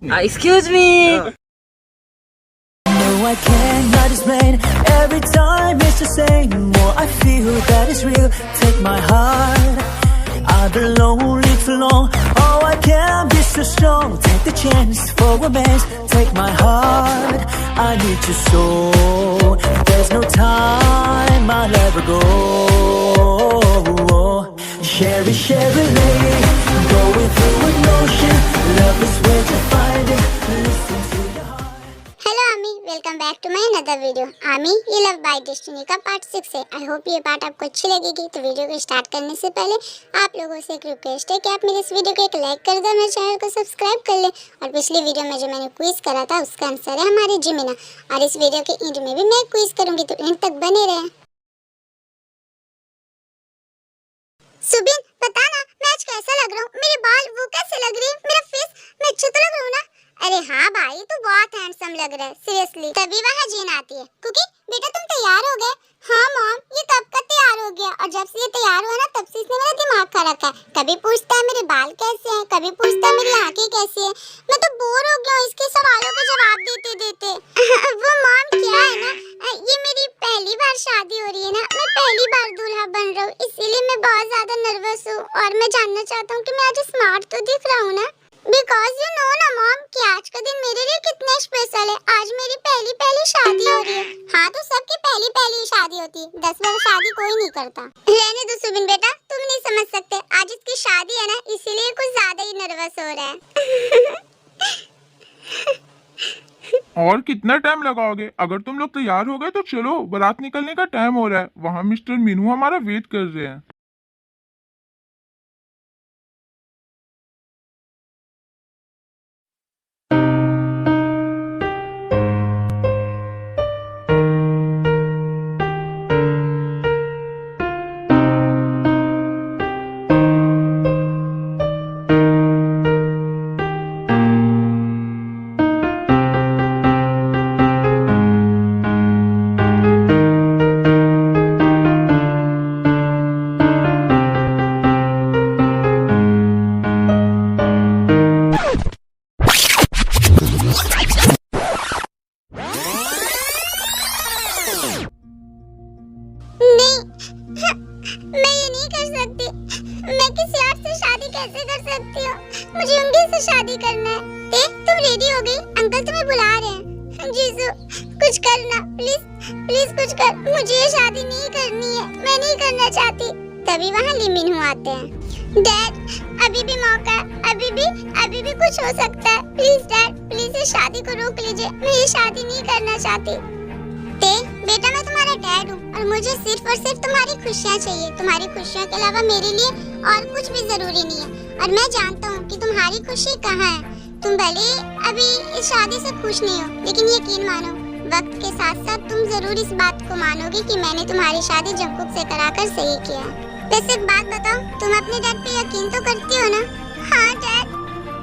Excuse me. No, I cannot explain. Every time it's the same. More I feel that it's real. Take my heart. I've been lonely too long. Oh, I can't be so strong. Take the chance for romance. Take my heart. I need you so. There's no time. I'll ever go. Share it, lady. Going through an ocean. Love is where to find it. Listen to your heart. Hello army, welcome back to my another video. Army, ये love by destiny का part 6 है। I hope ये part आपको अच्छी लगेगी। तो video को start करने से पहले आप लोगों से एक रिक्वेस्ट है कि आप मेरे इस वीडियो को एक लाइक कर दो, मेरे चैनल को सब्सक्राइब कर ले। और पिछली वीडियो में जो मैंने क्विज करा था उसका आंसर है हमारी जिमिना। और इस वीडियो के एंड में भी मैं क्विज करूंगी, तो एंड तक बने रहे। सुबिन, बता ना मैं आज कैसा लग रहा हूँ? मेरे बाल वो कैसे लग रही है? मेरा फेस, मैं अच्छा तो लग रहा हूँ ना? अरे हाँ भाई, तू बहुत हैंडसम लग रहा है सीरियसली। तभी वहाँ जीन आती है। कुकी बेटा, तुम तैयार हो गए? हाँ मॉम, ये कब का तैयार हो गया। और जब से ये तैयार हुआ ना, तब से इसने मेरा दिमाग खा रखा है। कभी पूछता है मेरे बाल कैसे हैं, कभी पूछता है मेरी आंखें कैसी हैं। मैं तो बोर हो गया हूँ इसके सवालों के जवाब देते देते। वो मॉम क्या है ना, ये मेरी पहली बार शादी हो रही है ना, मैं पहली बार दूल्हा बन रहा हूँ, इसीलिए मैं बहुत ज्यादा नर्वस हूँ। और मैं जानना चाहता हूँ कि मैं आज स्मार्ट तो दिख रहा हूँ ना? बिकॉज यू नो ना मॉम कि आज का दिन मेरे लिए कितना स्पेशल है। आज मेरी पहली शादी हो रही है। हाँ, तो सबकी पहली शादी होती है, 10 बार शादी कोई नहीं करता। रहने दो सुबिन बेटा, तुम नहीं समझ सकते। आज इसकी शादी है ना, इसीलिए कुछ ज्यादा ही नर्वस हो रहा है। और कितना टाइम लगाओगे? अगर तुम लोग तैयार हो गए तो चलो, बारात निकलने का टाइम हो रहा है। वहाँ मिस्टर मीनू हमारा वेट कर रहे हैं। मैं ये नहीं कर सकती। मैं किसी और से शादी कैसे कर सकती हूँ? मुझे उनके से शादी करना है। तुम रेडी हो गई? अंकल तुम्हें बुला रहे हैं। जीसू, कुछ करना प्लीज कुछ कर। मुझे ये शादी नहीं करनी है, मैं नहीं करना चाहती। तभी वहाँ लिमिन आते हैं। डैड, अभी भी मौका है, अभी भी कुछ हो सकता है। प्लीज डैड, प्लीज इस शादी को रोक लीजिए। मैं ये शादी नहीं करना चाहती। बेटा, मैं तुम्हारा डैड हूँ और मुझे सिर्फ और सिर्फ तुम्हारी खुशियाँ चाहिए। तुम्हारी खुशियों के अलावा मेरे लिए और कुछ भी जरूरी नहीं है। और मैं जानता हूँ कि तुम्हारी खुशी कहाँ है। तुम भले अभी इस शादी से खुश नहीं हो, लेकिन यकीन मानो, वक्त के साथ साथ तुम जरूर इस बात को मानोगे कि मैंने तुम्हारी शादी जंकुक से कराकर सही किया। बस एक बात बताओ, तुम अपने डैड पे यकीन तो करती हो ना? हाँ डैड,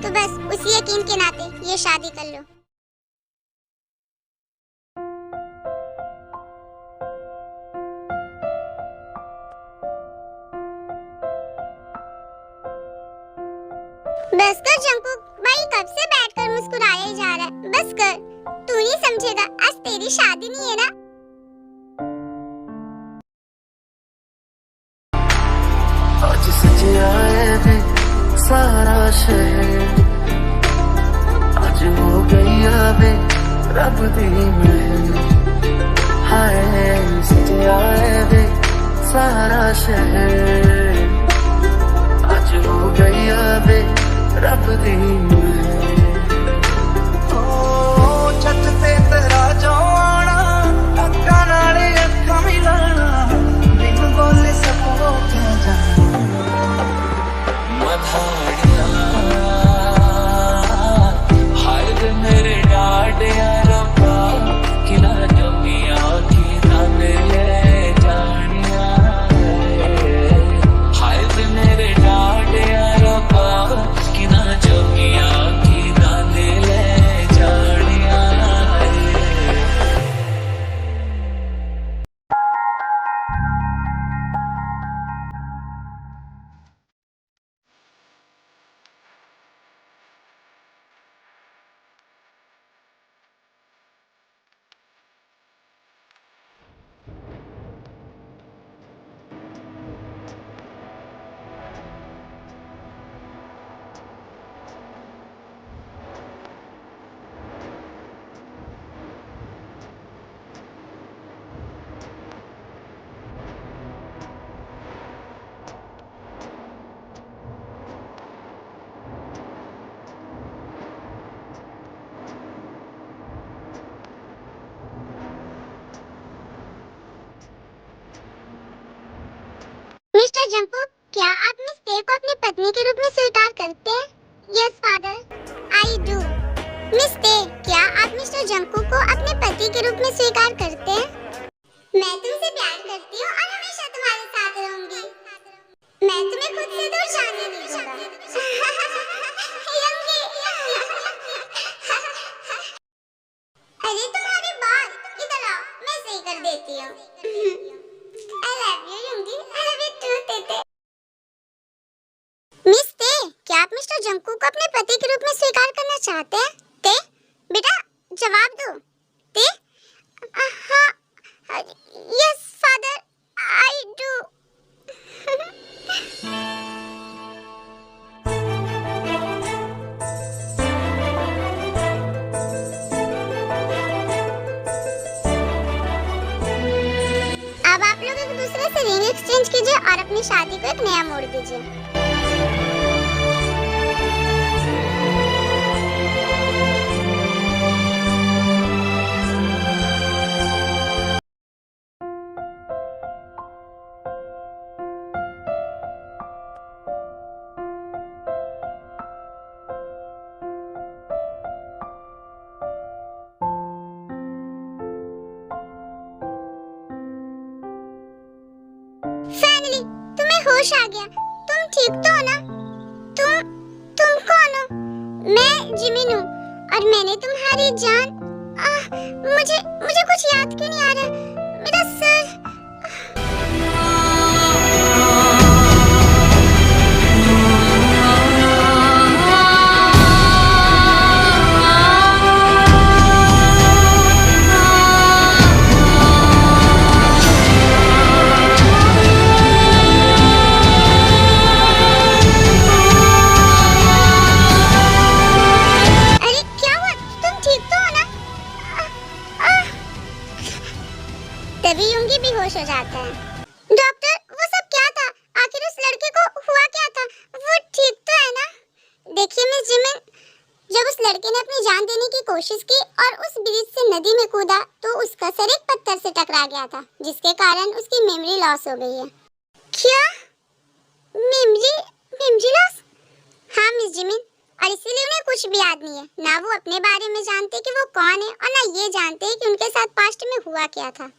तो बस उसी यकीन के नाते ये शादी कर लो। बस कर जंकुक भाई, कब से बैठकर मुस्कुराया ही जा रहा है। बस कर, तू नहीं समझेगा, आज तेरी शादी नहीं है ना। आज सजिया है सारा शहर, आज हो गई आवे रब दी महल। हाय सजिया है सारा शहर, आज हो गई आवे रब दी महल। ओ छत ते तेरा जाना, अक्खां नाले अक्खां मिलाना, बिन बोले सब हो के जाना। मधाड़िया हाय वे मेरे डाडिया रब्बा, किना जमिया किना ले जानिया। हाय वे मेरे डाडिया रब्बा, किना जमिया पत्नी के रूप में स्वीकार करते हैं? Yes father, I do. Miss ते, क्या आप मिस्टर जंकू को अपने पति के रूप में स्वीकार करते हैं? मैं तुमसे प्यार करती हूँ और हमेशा तुम्हारे साथ रहूंगी। मैं तुम्हें खुद से दूर जाने नहीं दूंगा। यंगी। अरे तुम्हारे बाल, इधर आओ, मैं सही कर देती हूँ। I love you यंगी, I love you too तेते। मिस ते, क्या आप मिस्टर जंकू को अपने पति के रूप में स्वीकार करना चाहते हैं? ते, बेटा जवाब दो। ते, हाँ, यस फादर, आई डू। अब आप लोग एक दूसरे से रिंग एक्सचेंज कीजिए और अपनी शादी को एक नया मोड़ दीजिए। फाइनली तुम्हें होश आ गया। तुम ठीक तो हो ना? तुम कौन हो? मैं जिमिन हूँ और मैंने तुम्हारी जान। मुझे कुछ याद क्यों नहीं आ रहा? मेरा सर। तभी युंगी भी होश हो जाता है। डॉक्टर, वो सब क्या था? आखिर उस लड़के को हुआ क्या था? वो ठीक तो है ना? देखिए मिस जिमिन, जब उस लड़के ने अपनी जान देने की कोशिश की और उस ब्रिज से नदी में कूदा तो उसका सर एक पत्थर से टकरा गया था, जिसके कारण उसकी मेमोरी लॉस हो गई है। क्या? Memory loss? हाँ मिस जिमिन, और इसीलिए उन्हें कुछ भी याद नहीं है। ना वो अपने बारे में जानते कि वो कौन है और ना ये जानते कि उनके साथ पास्ट में हुआ क्या था।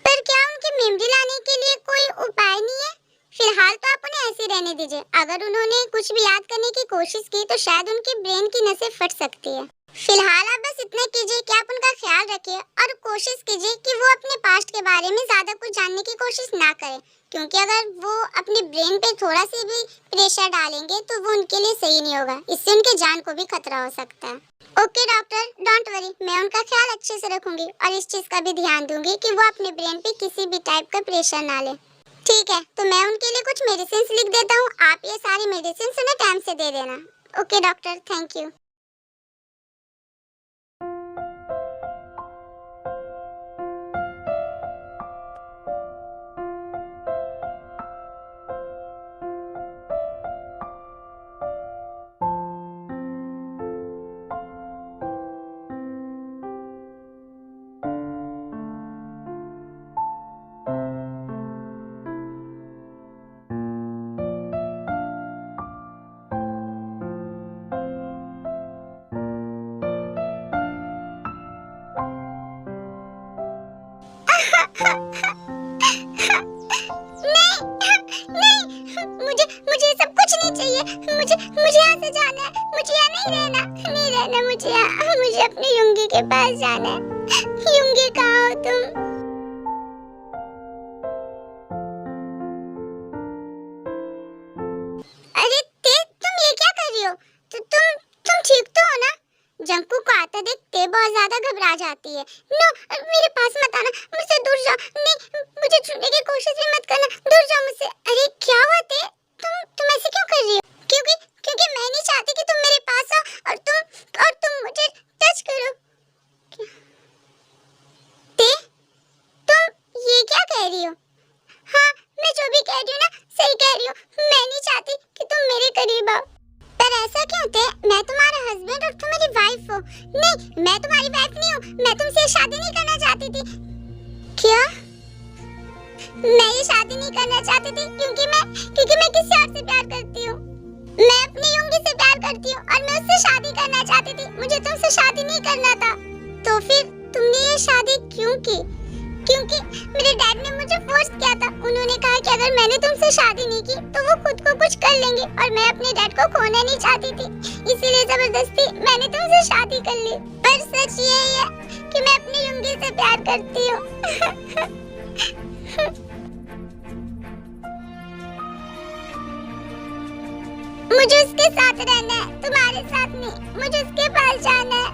पर क्या उनकी मेमोरी लाने के लिए कोई उपाय नहीं है? फिलहाल तो आप उन्हें ऐसे रहने दीजिए। अगर उन्होंने कुछ भी याद करने की कोशिश की तो शायद उनकी ब्रेन की नसें फट सकती है। फिलहाल आप बस इतना कीजिए कि आप उनका ख्याल रखिए और कोशिश कीजिए कि वो अपने पास्ट के बारे में ज्यादा कुछ जानने की कोशिश ना करें, क्योंकि अगर वो अपने ब्रेन पे थोड़ा सा भी प्रेशर डालेंगे तो वो उनके लिए सही नहीं होगा। इससे उनके जान को भी खतरा हो सकता है। ओके डॉक्टर, डोंट वरी, मैं उनका ख्याल अच्छे से रखूंगी और इस चीज का भी ध्यान दूंगी कि वो अपने ब्रेन पे किसी भी टाइप का प्रेशर ना ले। ठीक है, तो मैं उनके लिए कुछ मेडिसिन लिख देता हूँ। आप ये सारी मेडिसिन उन्हें टाइम से दे देना। Okay doctor, thank you. मुझे सब कुछ नहीं चाहिए। मुझे यहाँ से जाना है। मुझे यहाँ नहीं रहना। मुझे अपनी युंगी के पास जाना है। युंगी कहाँ हो तुम? अरे तुम ये क्या कर रही हो? तुम ठीक तो हो ना? जंकू को आता देख ते बहुत ज्यादा घबरा जाती है। नो, मेरे पास मत आना, मुझसे दूर जाओ। नहीं, मुझे छूने की कोशिश भी मत करना, दूर जाओ मुझसे। अरे क्या हुआ ते? तुम ऐसे क्यों कर रही हो? क्योंकि मैं नहीं चाहती कि तुम मेरे पास आओ और तुम मुझे टच करो। ते, तुम ये क्या कह रही हो? हाँ, मैं जो भी कह रही हूँ ना सही कह रही हूँ। मैं नहीं चाहती कि तुम मेरे करीब आओ। पर ऐसा क्यों थे? मैं तुम्हारा हस्बैंड और तुम मेरी वाइफ हो। नहीं, मैं तुम्हारी वाइफ नहीं हूँ। मैं तुमसे शादी नहीं करना चाहती थी। क्या? मैं ये शादी नहीं करना चाहती थी क्योंकि मैं किसी और से प्यार करती हूँ। मैं अपनी युंगी से प्यार करती हूँ और मैं उससे शादी करना चाहती थी। मुझे तुमसे शादी नहीं करना था। तो फिर तुमने ये शादी क्यों की? क्योंकि मेरे डैड ने मुझे फोर्स किया था। उन्होंने कहा कि अगर मैंने तुमसे शादी नहीं की तो वो खुद को कुछ कर लेंगे और मैं अपने डैड को खोना नहीं चाहती थी। इसीलिए जबरदस्ती मैंने तुमसे शादी कर ली। पर सच ये है कि मैं अपनी युंगी से प्यार करती हूँ। मुझे उसके साथ रहना है, तुम्हारे साथ नहीं। मुझे उसके पास जाना है।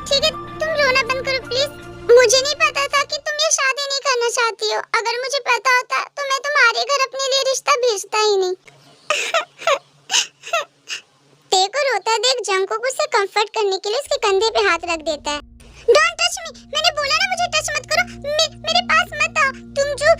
ठीक है, तुम रोना बंद करो प्लीज। मुझे नहीं पता था कि तुम ये शादी नहीं करना चाहती हो। अगर मुझे पता होता तो मैं तुम्हारे घर अपने लिए रिश्ता भेजता ही नहीं। देखो रोता देख जंगकुक उसे कंफर्ट करने के लिए उसके कंधे पे हाथ रख देता है। डोंट टच मी, मैंने बोला ना मुझे टच मत करो। मेरे पास मत आओ। तुम जो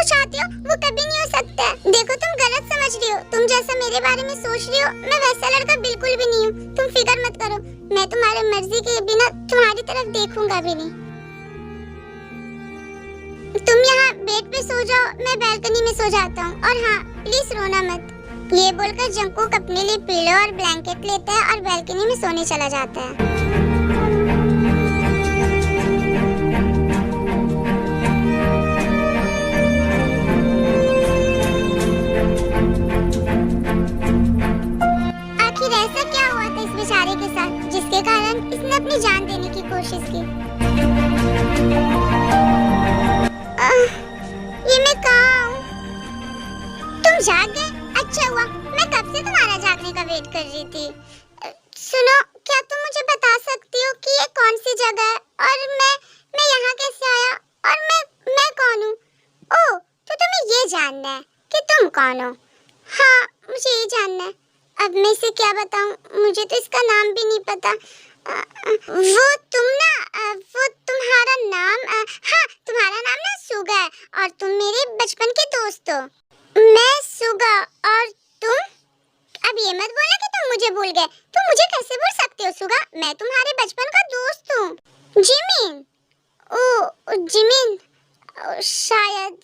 चाहती हो वो कभी नहीं हो सकता है। देखो तुम गलत समझ रही हो। तुम जैसा मेरे बारे में सोच रही हो मैं वैसा लड़का बिल्कुल भी नहीं हूँ। तुम फिक्र मत करो। मैं तुम्हारे मर्जी के बिना तुम्हारी तरफ देखूंगा भी नहीं। तुम यहाँ बेड पे सो जाओ, मैं बालकनी में सो जाता हूँ। और हाँ प्लीज रोना मत। ये बोलकर जंगकुक अपने लिए पिलो और ब्लैंकेट लेता है और बालकनी में सोने चला जाता है। आखिर ऐसा क्या हुआ था इस बेचारे के साथ जिसके कारण इसने अपनी जान देने की कोशिश की? ये मैं कहाँ हूँ? तुम जाग गए? अच्छा हुआ, मैं कब से तुम्हारा जागने का वेट कर रही थी। सुनो, क्या तुम मुझे बता सकती हो कि ये कौन सी जगह है और मैं यहाँ कैसे आया और मैं कौन हूँ? ओह, तो तुम्हें ये जानना है कि तुम कौन हो? हाँ, मुझे ये जानना है। अब मैं इसे क्या बताऊँ? मुझे तो इसका नाम भी नहीं पता। वो तुम्हारा नाम हाँ, तुम्हारा नाम ना सुगा है और तुम मेरे बचपन के दोस्त हो। मैं सुगा और तुम? अब ये मत बोला कि तुम मुझे भूल गए। तुम मुझे कैसे भूल सकते हो सुगा? मैं तुम्हारे बचपन का दोस्त हूँ। जिमिन। ओह जिमिन, शायद।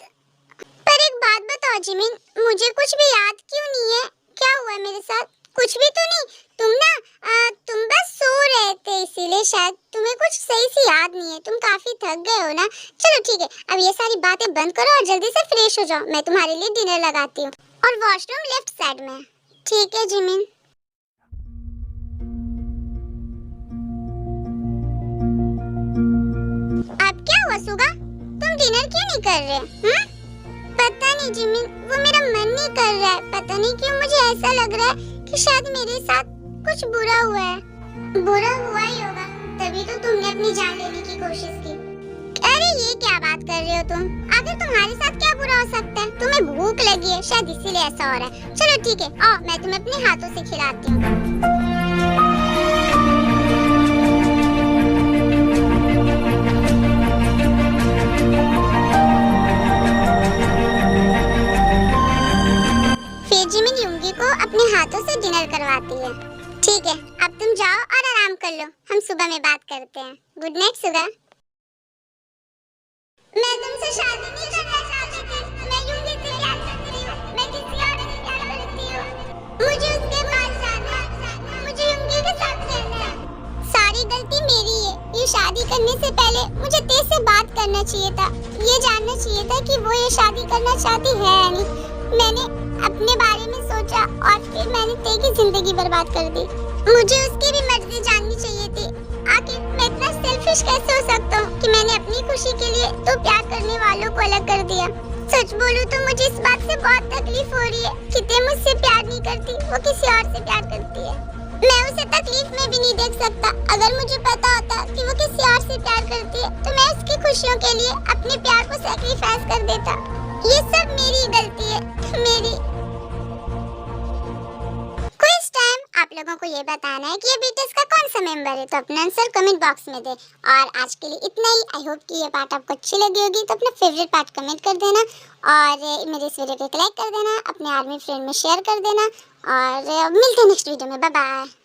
पर एक बात बताओ जिमिन, मुझे कुछ भी याद क्यों नहीं है? क्या हुआ मेरे साथ? कुछ भी तो नहीं। तुम बस सो रहे थे इसीलिए शायद तुम्हें कुछ सही से याद नहीं है। तुम काफी थक गए हो ना। चलो ठीक है, अब ये सारी बातें बंद करो और जल्दी से फ्रेश हो जाओ। मैं तुम्हारे लिए डिनर लगाती हूँ और वॉशरूम लेफ्ट साइड में। ठीक है जिमिन। अब क्या हुआ सुगा? तुम डिनर क्यों नहीं कर रहे? पता नहीं जिमिन, वो मेरा मन नहीं कर रहा है। पता नहीं क्यों मुझे ऐसा लग रहा है कि शायद मेरे साथ कुछ बुरा हुआ है। बुरा हुआ ही होगा, तभी तो तुमने अपनी जान लेने की कोशिश की। अरे ये क्या बात कर रहे हो तुम? आखिर तुम्हारे साथ क्या बुरा हो सकता है? तुम्हें भूख लगी है शायद इसीलिए ऐसा हो रहा है। चलो ठीक है, आओ मैं तुम्हें अपने हाथों से खिलाती हूँ। जिमिन युंगी को अपने हाथों से डिनर करवाती है। ठीक है, अब तुम जाओ और आराम कर लो। हम सुबह में बात करते हैं। गुड नाइट सुगा। मैं तुमसे शादी नहीं करना चाहती थी। मैं युंगी से प्यार करती हूँ। मैं किसी और से प्यार करती हूँ। मुझे उसके पास जाना है। मुझे युंगी के साथ रहना है। सारी गलती मेरी है। ये शादी करने से पहले मुझे तेज से बात करना चाहिए था। ये जानना चाहिए था कि वो ये शादी करना चाहती है या नहीं। मैंने अपने बारे में सोचा और फिर मैंने तेरी की जिंदगी बर्बाद कर दी। मुझे उसकी भी मर्जी जाननी चाहिए थी। आखिर मैं इतना सेल्फिश कैसे हो सकता हूँ कि मैंने अपनी खुशी के लिए तो प्यार करने वालों को अलग कर दिया। सच बोलूं तो मुझे इस बात से बहुत तकलीफ हो रही है कि ते मुझसे प्यार नहीं करती, वो किसी और से प्यार करती है। मैं उसे तकलीफ में भी नहीं देख सकता। अगर मुझे पता होता कि वो किसी और से प्यार करती है तो मैं उसकी खुशियों के लिए अपने प्यार को सैक्रिफाइस कर देता। ये सब मेरी गलती है, मेरी। Quiz time. आप लोगों को ये बताना है कि ये बीटीएस का कौन सा मेंबर है, तो अपना आंसर कमेंट बॉक्स में दे। और आज के लिए इतना ही। आई होप कि ये पार्ट आपको अच्छी लगी होगी, तो अपना फेवरेट पार्ट कमेंट कर देना और मेरे इस वीडियो को लाइक कर देना, अपने आर्मी फ्रेंड में शेयर कर देना और मिलते हैं नेक्स्ट वीडियो में। Bye bye.